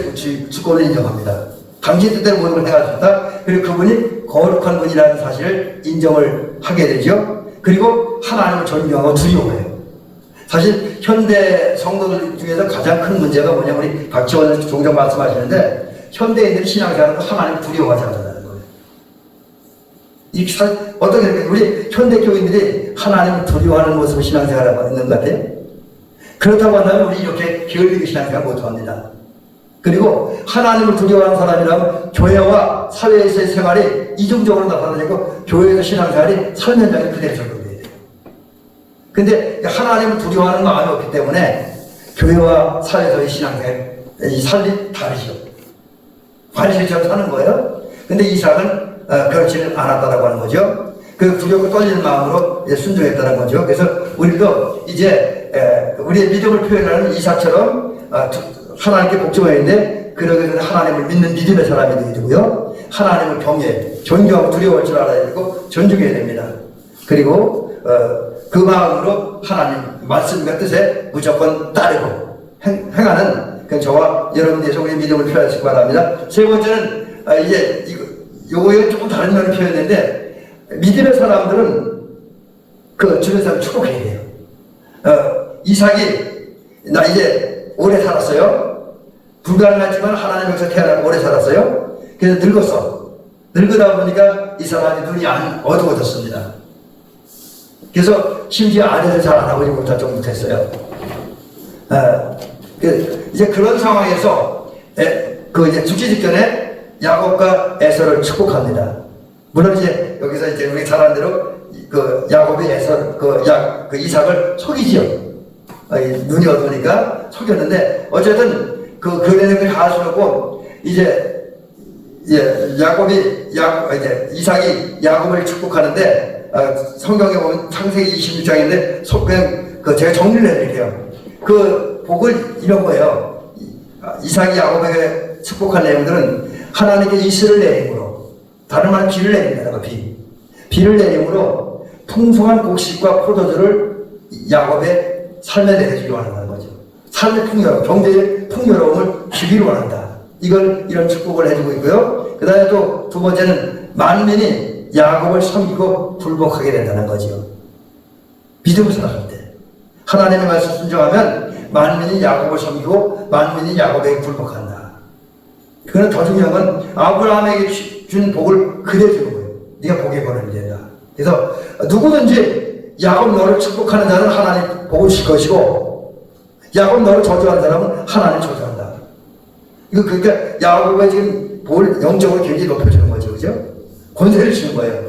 주권을 인정합니다. 당신 뜻대로 모든 걸 행할 수 있다. 그리고 그분이 거룩한 분이라는 사실을 인정을 하게 되죠. 그리고 하나님을 존경하고 두려워해요. 사실 현대 성도들 중에서 가장 큰 문제가 뭐냐면, 우리 박지원 종종 말씀하시는데, 현대인들이 신앙생활은 하나님을 두려워하지 않는다는 거예요. 어떻게 우리 현대 교인들이 하나님을 두려워하는 모습을 신앙생활하고 있는 것 같아요? 그렇다고 한다면 우리 이렇게 게을리게 신앙생활 못합니다. 그리고 하나님을 두려워하는 사람이라면 교회와 사회에서의 생활이 이중적으로 나타나고, 교회에서 신앙생활이 삶 현장에 그대로 적용돼야 돼요. 근데 하나님을 두려워하는 마음이 없기 때문에 교회와 사회에서의 신앙생활, 이 삶이 다르죠. 관실처럼 사는 거예요. 근데 이삭은 그렇지는 않았다라고 하는 거죠. 그 두렵고 떨리는 마음으로 순종했다는 거죠. 그래서 우리도 이제 우리의 믿음을 표현하는 이삭처럼 하나님께 복종했는데, 그러기 전에 하나님을 믿는 믿음의 사람이 되어야 되고요. 하나님을 경외, 존경하고 두려워할 줄 알아야 되고 존중해야 됩니다. 그리고 그 마음으로 하나님 말씀과 뜻에 무조건 따르고 행하는 저와 여러분들에서 우리의 믿음을 표현하시기 바랍니다. 세 번째는 이제 요거에 조금 다른 면을 표현했는데, 믿음의 사람들은 그 주변 사람 축복해야 돼요. 이삭이 나 이제 오래 살았어요. 불가능하지만 하나님 역사 태어나고 오래 살았어요. 그래서 늙었어. 늙다 보니까 이 사람이 눈이 어두워졌습니다. 그래서 심지어 아내를 잘 알아보지 못할 정도 됐어요. 이제 그런 상황에서 이제 죽기 직전에 야곱과 에서를 축복합니다. 물론 이제 여기서 이제 우리 잘 아는 대로 그 야곱이 그 이삭을 속이지요. 눈이 어두우니까 속였는데 어쨌든 그 그래는 할 수 없고 이제 이삭이 야곱을 축복하는데 성경에 보면 창세기 26장인데 그냥 제가 정리를 해드릴게요. 그 복을 이런 거예요. 이삭이 야곱에게 축복한 내용들은 하나님께 이슬을 내림으로, 다른 말은 비를 내립니다. 비를 내림으로 풍성한 곡식과 포도주를 야곱의 삶에 내려주기 원한다는 거죠. 삶의 풍요로움, 경제의 풍요로움을 주기를 원한다. 이런 축복을 해주고 있고요. 그 다음에 또 두 번째는 만민이 야곱을 섬기고 굴복하게 된다는 거죠. 믿음을 살아갈 때 하나님의 말씀 순종하면 만민이 야곱을 섬기고 만민이 야곱에게 굴복한다. 그건 더 중요한 건 아브라함에게 준 복을 그대로 주는 거예요. 네가 복의 번호를 된다. 그래서 누구든지 야곱 너를 축복하는 자는 하나님 복을 줄 것이고 야곱 너를 저주하는 사람은 하나님 저주한다. 이거 그러니까 야곱의 지금 복을 영적으로 굉장히 높여주는 거죠. 그죠? 권세를 주는 거예요.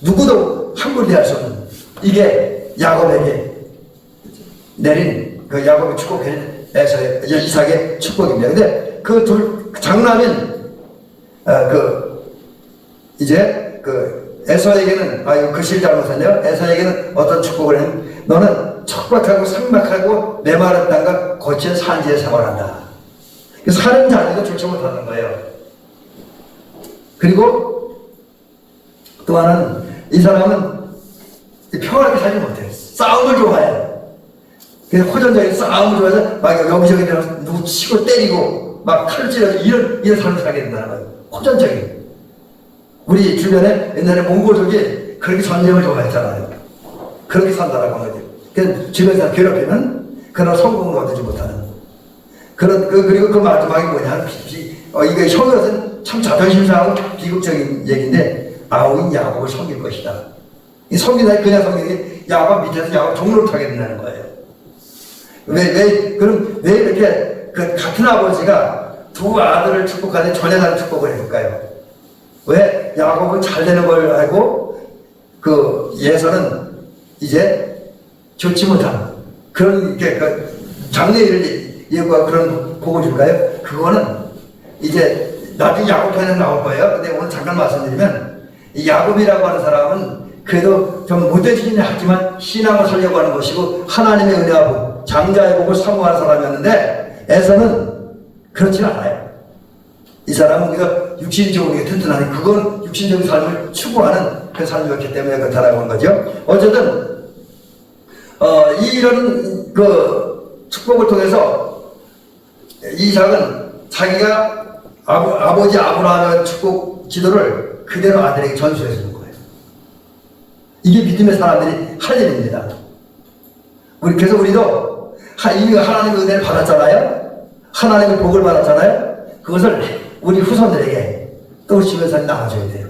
누구도 함부로 대할 수 없는 이게 야곱에게 내린 그 야곱의 축복을 이삭의 축복입니다. 근데 그 둘 장남인 이제 에서에게는 글씨를 잘못했네요. 에서에게는 어떤 축복을 했냐면 너는 척박하고 삭막하고 메마른 땅과 거친 산지에 생활한다. 사는 자녀도 좋지 못하는 거예요. 그리고 또 하나는 이 사람은 평안하게 살지 못해요. 싸움을 좋아해요. 그래서 호전적인 싸움을 좋아해서 막 여기저기 누구 치고 때리고 막 칼을 찔러서 이런 삶을 살게 된다는 거예요. 호전적인. 우리 주변에 옛날에 몽골족이 그렇게 전쟁을 좋아했잖아요. 그렇게 산다라고 한 거죠. 그래서 주변에서 괴롭히는 그러나 성공을 얻지 못하는. 그리고 그 마지막이 뭐냐. 이게 형으로서는 참 자존심 상하고 비극적인 얘기인데 아우인 야곱을 섬길 것이다. 이 섬기다 그냥 섬기는 게 야곱 밑에서 야곱 종로를 타게 된다는 거예요. 그럼 왜 이렇게 같은 아버지가 두 아들을 축복하는데 전혀 다른 축복을 해줄까요? 왜 야곱은 잘 되는 걸 알고 예서는 이제 좋지 못한 그런 장래를 예고가 그런 복을 줄까요? 그거는 이제 나중에 야곱 편은 나올 거예요. 근데 오늘 잠깐 말씀드리면 이 야곱이라고 하는 사람은 그래도 좀 못되지는 하지만 신앙을 살려고 하는 것이고 하나님의 은혜하고 장자의 복을 사모하는 사람이었는데 에서는 그렇지는 않아요. 이 사람은 우리가 육신적으로 튼튼하니 그건 육신적인 삶을 추구하는 그 삶이었기 때문에 그렇다라고 하는 거죠. 어쨌든 이런 축복을 통해서 이삭은 자기가 아버지 아브라함의 축복 지도를 그대로 아들에게 전수해 주는 거예요. 이게 믿음의 사람들이 할 일입니다. 그래서 우리도 이미 하나님의 은혜를 받았잖아요. 하나님의 복을 받았잖아요. 그것을 우리 후손들에게 또 주변 사람이 나눠줘야 돼요.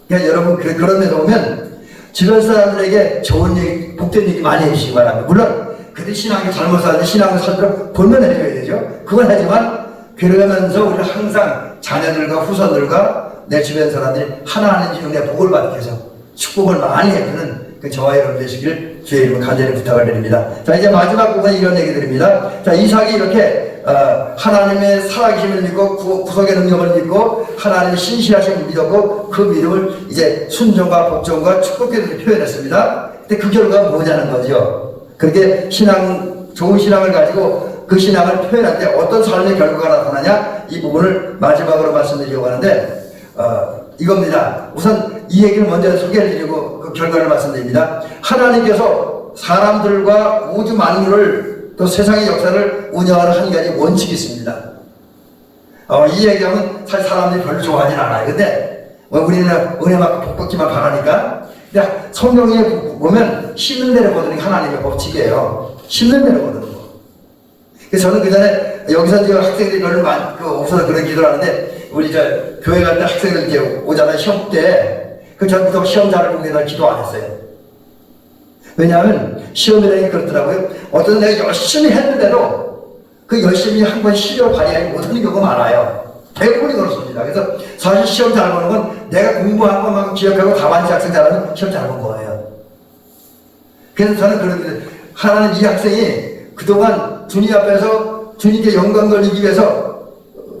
그러니까 여러분 그런 데서 보면 주변 사람들에게 좋은 얘기, 복된 얘기 많이 해주시기 바랍니다. 물론 그들 신앙이 잘못 살는데 신앙을 살도록 볼면 해줘야 되죠. 그건 하지만 그러면서 우리는 항상 자녀들과 후손들과 내 주변 사람들이 하나님의 은혜 복을 받기 위해서 축복을 많이 해주는 저와 여러분 되시길 주의 이름으로 간절히 부탁을 드립니다. 자, 이제 마지막 부분에 이런 얘기 드립니다. 자, 이삭이 이렇게 하나님의 살아계심을 믿고 구속의 능력을 믿고 하나님의 신실하심을 믿었고 그 믿음을 이제 순종과 복종과 축복으로 표현했습니다. 근데 그 결과가 뭐냐는 거죠. 그렇게 좋은 신앙을 가지고 그 신앙을 표현할 때 어떤 삶의 결과가 나타나냐, 이 부분을 마지막으로 말씀드리려고 하는데 이겁니다. 우선 이 얘기를 먼저 소개해 드리고 그 결과를 말씀드립니다. 하나님께서 사람들과 우주 만물을 또 세상의 역사를 운영하는 한 가지 원칙이 있습니다. 이 얘기하면 사실 사람들이 별로 좋아하진 않아요. 근데 우리는 은혜만 복받기만 바라니까. 근데 성경에 보면 심는 대로 거두는 게 하나님의 법칙이에요. 심는 대로 거두는 거. 그래서 저는 그 전에 여기서 지금 학생들이 별로 없어서 그런 기도를 하는데 우리 저 교회 갈 때 학생들 이제 오잖아요. 시험 때. 그 전부터 시험 잘 보게 해서 기도 안 했어요. 왜냐하면 시험이라는 게 그렇더라고요. 어떤 내가 열심히 했는데도 그 열심히 한 번 실력 발휘하지 못하는 경우가 많아요. 대부분이 그렇습니다. 그래서 사실 시험 잘 보는 건 내가 공부한 것만 기억하고 다반지 학생 잘하면 시험 잘 본 거예요. 그래서 저는 그런데 하나는 이 학생이 그동안 주님 앞에서 주님께 영광 돌리기 위해서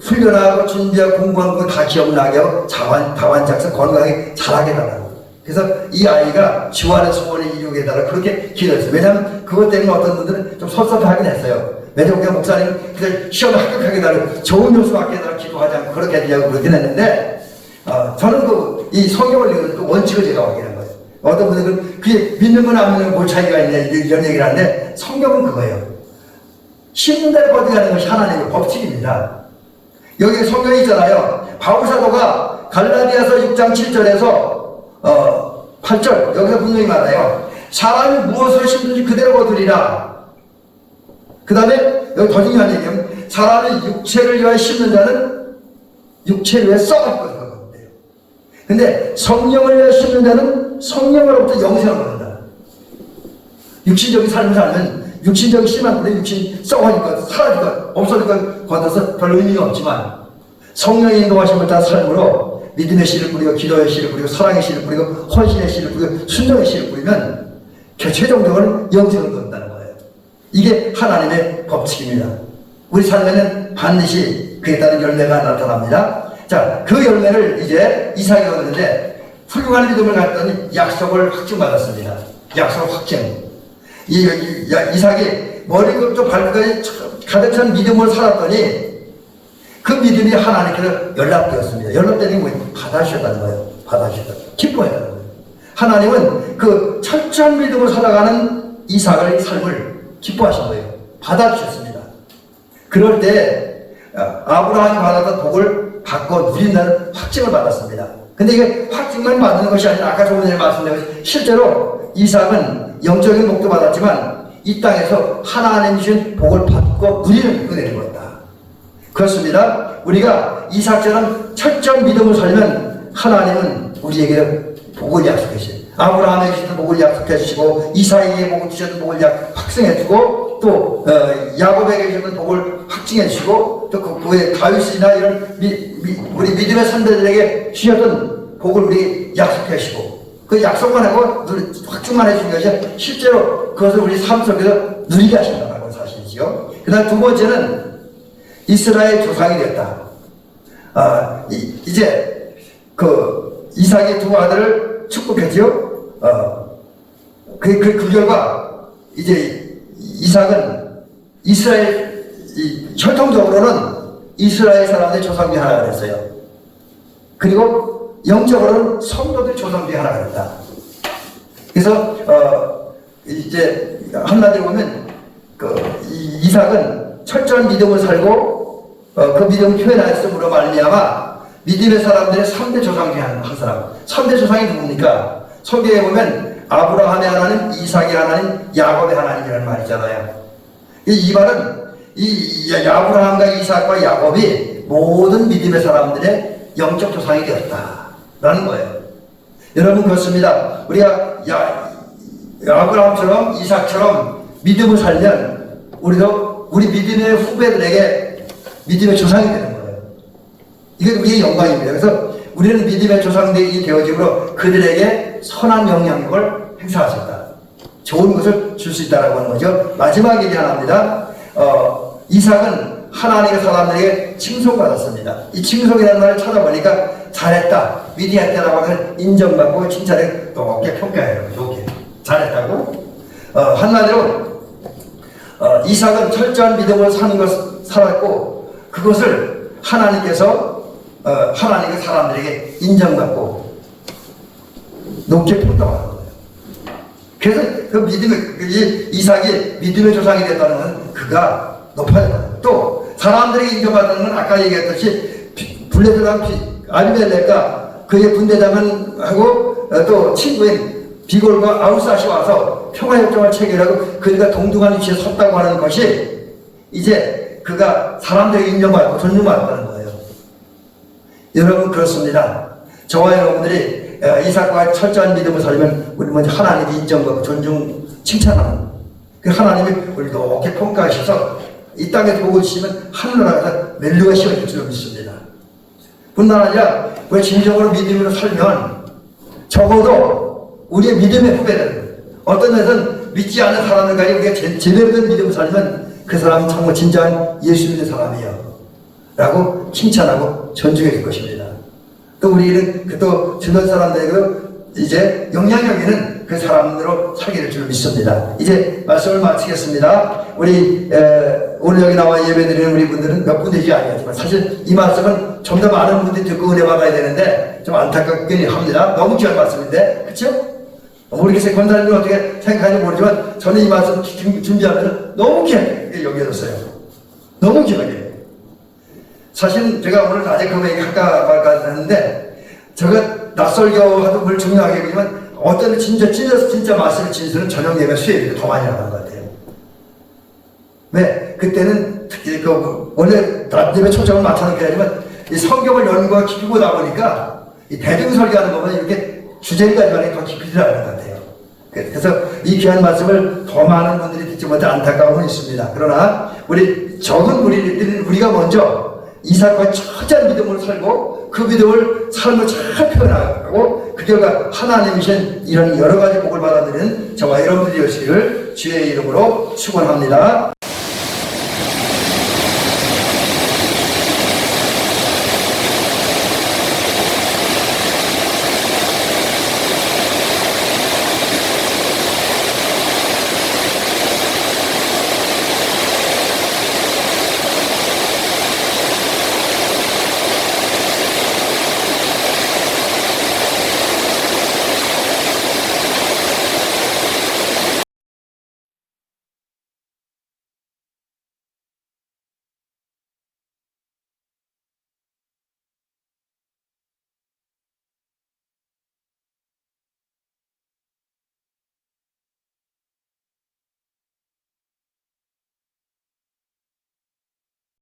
훈련하고 준비하고 공부한 거 다 기억나게 하고 다반지 학생 건강하게 잘하게 달라고. 그래서 이 아이가 주안의 소원을 이루게 해달라 그렇게 기도했어요. 왜냐하면 그것 때문에 어떤 분들은 좀 섭섭하긴 했어요. 왜냐면 그냥 목사님 그냥 시험을 합격하게 해달라고 좋은 요소 받게 해달라고 기도하지 않고 그렇게 해드리려고 그러긴 했는데 저는 이 성경을 읽는 그 원칙을 제가 확인한 거예요. 어떤 분들은 그게 믿는 건 안 믿는 건 뭘 차이가 있냐 이런 얘기를 하는데 성경은 그거예요. 심는 대로 거듭하는 것이 하나님의 법칙입니다. 여기 성경이 있잖아요. 바울사도가 갈라디아서 6장 7절에서 8절 여기서 분명히 말해요. 사람이 무엇을 심든지 그대로 거두리라. 그 다음에 여기 더 중요한 얘기는 사람이 육체를 위하여 심는 자는 육체를 위해 썩을 것이라고 합니다. 근데 성령을 위하여 심는 자는 성령으로부터 영생을 얻는다. 육신적인 삶을 살면 육신적인 심한 분의 육신 썩어질 것, 사라질 것, 없어질 것 같아서 별 의미가 없지만 성령의 인도하심을 따라 삶으로 믿음의 씨를 뿌리고 기도의 씨를 뿌리고 사랑의 씨를 뿌리고 헌신의 씨를 뿌리고 순종의 씨를 뿌리면 최종적으로는 영생을 얻는다는 거예요. 이게 하나님의 법칙입니다. 우리 삶에는 반드시 그에 따른 열매가 나타납니다. 자, 그 열매를 이제 이삭이 얻었는데 훌륭한 믿음을 갖더니 약속을 확증받았습니다. 약속 확증. 이삭이 머리부터 발끝까지 가득 찬 믿음으로 살았더니 그 믿음이 하나님께서 연락되었습니다. 연락되는 게 뭐예요? 받아주셨다는 거예요. 받아주셨다. 기뻐했다는 거예요. 하나님은 그 철저한 믿음으로 살아가는 이삭의 삶을 기뻐하신 거예요. 받아주셨습니다. 그럴 때 아브라함이 받았던 복을 받고 누린다는 확증을 받았습니다. 근데 이게 확증만 받는 것이 아니라 아까 조금 전에 말씀드린 것이 실제로 이삭은 영적인 복도 받았지만 이 땅에서 하나님이 주신 복을 받고 누리는 은혜를 받았다. 그렇습니다. 우리가 이삭처럼 철저한 믿음을 살면 하나님은 우리에게 복을 약속해 주시고 아브라함에게 주신 복을 약속해 주시고 이삭에게 복을 주셨던 복을 확증해 주고 또 야곱에게 주셨던 복을 확증해 주시고 또 그의 다윗이나 이런 우리 믿음의 선배들에게 주셨던 복을 우리 약속해 주시고 그 약속만 하고 확증만 해주는 것이 실제로 그것을 우리 삶 속에서 누리게 하신다는 사실이지요. 그 다음 두 번째는 이스라엘 조상이 됐다. 이제 그 이삭의 두 아들을 축복했지요. 그 결과 이제 이삭은 이스라엘 혈통적으로는 이스라엘 사람들의 조상 중에 하나가 됐어요. 그리고 영적으로는 성도들의 조상 중에 하나가 됐다. 그래서 이제 한마디로 보면 그 이삭은 철저한 믿음을 살고 그 믿음을 표현하였음으로 말미암아 믿음의 사람들의 3대 조상 중에 한 사람. 3대 조상이 누굽니까? 성경에 보면 아브라함의 하나님, 이삭의 하나님, 야곱의 하나님이라는 말이 있잖아요. 이 말은 이 아브라함과 이삭과 야곱이 모든 믿음의 사람들의 영적 조상이 되었다라는 거예요. 여러분 그렇습니다. 우리가 아브라함처럼 이삭처럼 믿음을 살면 우리도 우리 믿음의 후배들에게 믿음의 조상이 되는 거예요. 이게 우리의 영광입니다. 그래서 우리는 믿음의 조상들이 되어짐으로 그들에게 선한 영향력을 행사하셨다. 좋은 것을 줄 수 있다라고 하는 거죠. 마지막 얘기 하나입니다. 이삭은 하나님의 사람들에게 칭송받았습니다. 이 칭송이라는 말을 찾아보니까 잘했다, 위대했다라고 하는 인정받고 칭찬을 높게 평가해요. 좋게 잘했다고. 한마디로 이삭은 철저한 믿음으로 사는 것 살았고 그것을 하나님께서 하나님의 사람들에게 인정받고 높게 평가하는 거예요. 그래서 그 믿음의 이삭이 믿음의 조상이 됐다는 건 그가 높아졌다. 또 사람들에게 인정받는 건 아까 얘기했듯이 블레셋한 아비멜렉과 그의 군대장하고 또 친구인 비골과 아우사시 와서 평화협정을 체결하고 그가 동등한 위치에 섰다고 하는 것이 이제 그가 사람들에게 인정받고 존중받았다는 거예요. 여러분 그렇습니다. 저와 여러분들이 이삭과 철저한 믿음을 살면 우리 먼저 하나님이 인정받고 존중, 칭찬하는 그 하나님이 우리 높게 평가하셔서 이 땅에 보고 있으면 하늘나라에서 멜로가 씌워질 줄 믿습니다. 뿐만 아니라 우리 진정으로 믿음으로 살면 적어도 우리의 믿음의 후배들, 어떤 데서는 믿지 않는 사람들까지 우리가 제대로 된 믿음을 살면 그 사람은 정말 진정한 예수 믿는 사람이에요 라고 칭찬하고 존중해 줄 것입니다. 또 우리는 또 주변 사람들에게 이제 영향력 있는 그 사람으로 살게 될 줄 믿습니다. 이제 말씀을 마치겠습니다. 우리 오늘 여기 나와 예배드리는 우리 분들은 몇 분 되지 아니하지만 사실 이 말씀은 좀 더 많은 분들이 듣고 은혜 받아야 되는데 좀 안타깝긴 합니다. 너무 귀한 말씀인데 그렇죠? 모르겠어요. 권사님은 어떻게 생각하는지 모르지만 저는 이 말씀 준비하면서 너무 귀하게 여겨졌어요. 너무 귀하게. 사실 제가 오늘 낮에 그 얘기 할까 말까 했는데 제가 낯설겨하도 물 중요하게 보지만 어떤 진짜 말씀을 진수는 저녁 예배 수요일에 더 많이 나가는 것 같아요. 왜? 그때는 특히 원래 낮 예배 초점을 맞춰놓게 하지만 이 성경을 연구가 깊이 보다 보니까 이 대중 설교하는 것보다 이렇게 주제를 가지고 더 깊이 들어가는 것 같아요. 그래서 이 귀한 말씀을 더 많은 분들이 듣지 못해 안타까움은 있습니다. 그러나 우리 적은 우리가 먼저 이삭과 철저한 믿음으로 살고 그 믿음을 삶을 잘 표현하고 그 결과 하나님이신 이런 여러 가지 복을 받아들이는 저와 여러분들이 되시기를 주의 이름으로 축원합니다.